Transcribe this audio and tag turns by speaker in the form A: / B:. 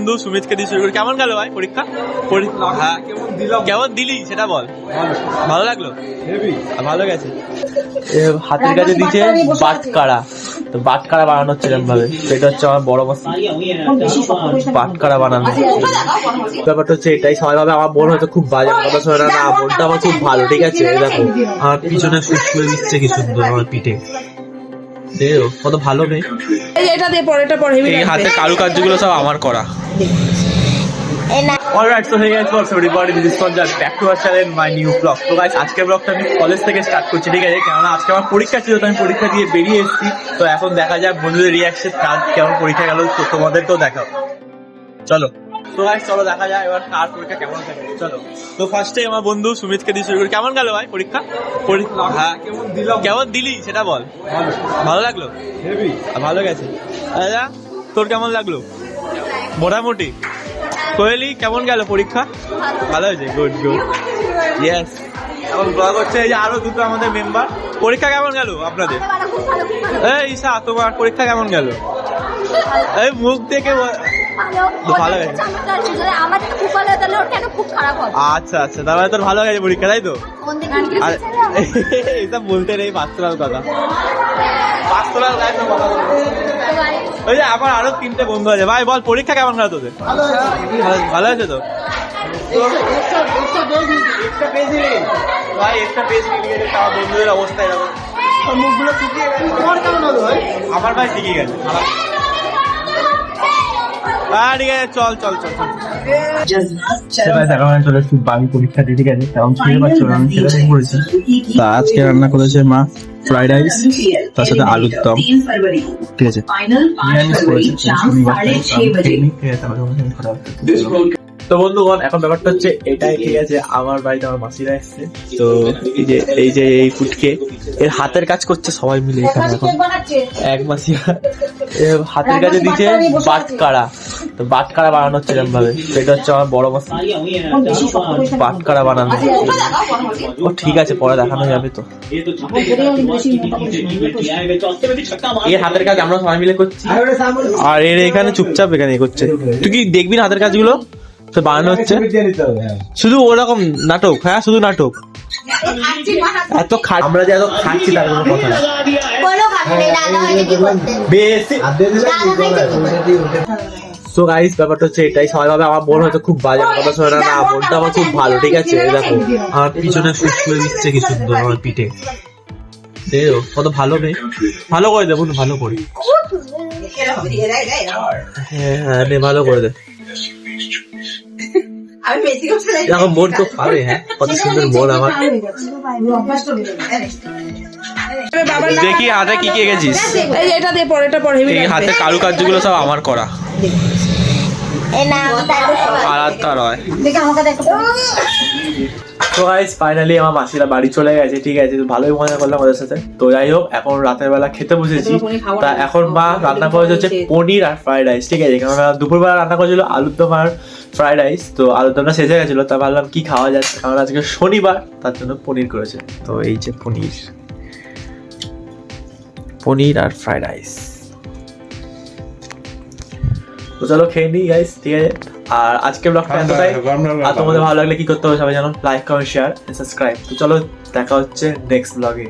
A: বন্ধু সুমিতকে দিয়ে শুরু করি। কেমন গেল ভাই পরীক্ষা? হ্যাঁ কেমন দিলি সেটা বল। ভালো লাগলো? ভালো গেছে। হাতের কাছে দিচ্ছে বাটকারা, তো বাটকারা বানানো হচ্ছে এরকম ভাবে। এটা হচ্ছে আমার বড় মাসি বাটকারা বানানো। ব্যাপারটা হচ্ছে এটাই, সবাই ভাবে আমার বোন হয়তো খুব বাজে, কথা শোনে না। না, বোনটা আমার খুব ভালো, ঠিক আছে। দেখো আমার পিছনে ফুট করে দিচ্ছে কি সুন্দর আমার পিঠে, কত ভালো মেয়ে। এই হাতের কারুকার্যগুলো সব আমার করা। Alright, so hey guys, what's up everybody? This is Sanjay. Back to our channel, my new vlog. So guys, আজকের ব্লগটা আমি কলেজ থেকে স্টার্ট করছি, ঠিক আছে? কারণ আজকে আমার পরীক্ষা ছিল, তো আমি পরীক্ষা দিয়ে বেরিয়ে এসেছি। তো এখন দেখা যাক বন্ধুদের রিয়াকশন, কার কেমন পরীক্ষা গেল, তো তোমাদেরকেও দেখাও। চলো তো গাইস, চলো দেখা যায় এবার কার পরীক্ষা কেমন থাকে। চলো তো ফার্স্টে আমার বন্ধু সুমিতকে দিয়ে শুরু করি। কেমন গেল ভাই পরীক্ষা? হ্যাঁ কেমন দিলি সেটা বল। ভালো লাগলো? ভালো গেছে। দাদা তোর কেমন লাগলো? মোটামুটি। কোয়েলি কেমন গেল পরীক্ষা? ভালো হয়েছে, গুড গুড, ইয়েস। এখন ব্লগ হচ্ছে এই যে আরো দুটো আমাদের মেম্বার। পরীক্ষা কেমন গেল আপনাদের? এই ঈশা, তোমার পরীক্ষা কেমন গেল? এই মুখ দেখে ভালো গেছে। আচ্ছা আচ্ছা, তাহলে তোর ভালো গেছে পরীক্ষা, তাই তো? আর এইসব বলতে নেই পার্সোনাল কথা, পার্সোনাল কথা। ওই যে আমার আরো তিনটে বন্ধু আছে। ভাই বল পরীক্ষা কেমন গেল তোদের? ভালো হয়েছে তো? ভাই একটা পেজ মিলিয়ে গেছে, আমার বন্ধুদের অবস্থা এরকম। আমার ভাই শিখে গেছে। ঠিক আছে, চল চল চল চল। আমি পরীক্ষা দিয়ে, ঠিক আছে, তেমন ছেড়ে পাচ্ছি না, আমি ছেড়ে পড়েছি। তা আজকে রান্না করেছে মা ফ্রাইড রাইস, তার সাথে আলুর দম, ঠিক আছে। নিরামিষ করেছে, তো বন্ধুগণ এখন ব্যাপারটা হচ্ছে এটাই, ঠিক আছে। আমার বাড়িতে আমার মাসিরা এসছে, তো এই যে এই ফুটকে এর হাতের কাজ করছে সবাই মিলে এখানে। এখন এক মাসিরা হাতের কাছে দিচ্ছে বাটকারা, তো বাটকারা বানানো হচ্ছে এরকম ভাবে। এটা হচ্ছে আমার বড় মাসি বাটকারা বানানো। ও ঠিক আছে, পরে দেখানো যাবে। তো এর হাতের কাজ আমরা সবাই মিলে করছি, আর এর এখানে চুপচাপ এখানে করছে। তুই কি দেখবি না হাতের কাজগুলো তো বানানো হচ্ছে? শুধু ওরকম নাটক, হ্যাঁ শুধু নাটক। এত আমরা যে এত খাচ্ছি তার কোনো কথা না। সো গাইস, ব্যাপারটা হচ্ছে এটাই, সবাই ভাবে আমার বোন হয়তো খুব বাজে, কথা শোনে না। না, বোনটা আমার খুব ভালো, ঠিক আছে। দেখো আমার পিছনে ফুট করে দিচ্ছে কি সুন্দর আমার পিঠে, কত ভালো মেয়ে। ভালো করে দে বন্ধু, ভালো করে। হ্যাঁ হ্যাঁ, ভালো করে দে। এখন বোন তো খাবে, হ্যাঁ কত সুন্দর বোন আমার। দেখি হাতে কি কি গেছিস। এই হাতে কারুকার্যগুলো সব আমার করা। তো গাইস ফাইনালি আমার মাসিরা বাড়ি চলে গেছে, ঠিক আছে। ভালোই মজা করলাম ওদের সাথে। তো যাই হোক, এখন রাতের বেলা খেতে বসেছি। তা এখন মা রান্না করেছে হচ্ছে পনির আর ফ্রাইড রাইস, ঠিক আছে। কারণ দুপুরবেলা রান্না করেছিল আলুর দম আর ফ্রাইড রাইস, তো আলুর দমটা শেষ হয়ে গেছিলো। তা ভাবলাম কি খাওয়া যাচ্ছে, কারণ আজকে শনিবার, তার জন্য পনির করেছে। তো এই যে পনির আর ফ্রাইড রাইস। তো চলো খেয়ে নিই গাইস, ঠিক আছে। আর আজকের ব্লগটা এতটাই। আর তোমাদের ভালো লাগলে কি করতে হবে সবাই জানো, লাইক কমেন্ট শেয়ার সাবস্ক্রাইব। তো চলো দেখা হচ্ছে নেক্সট ব্লগে।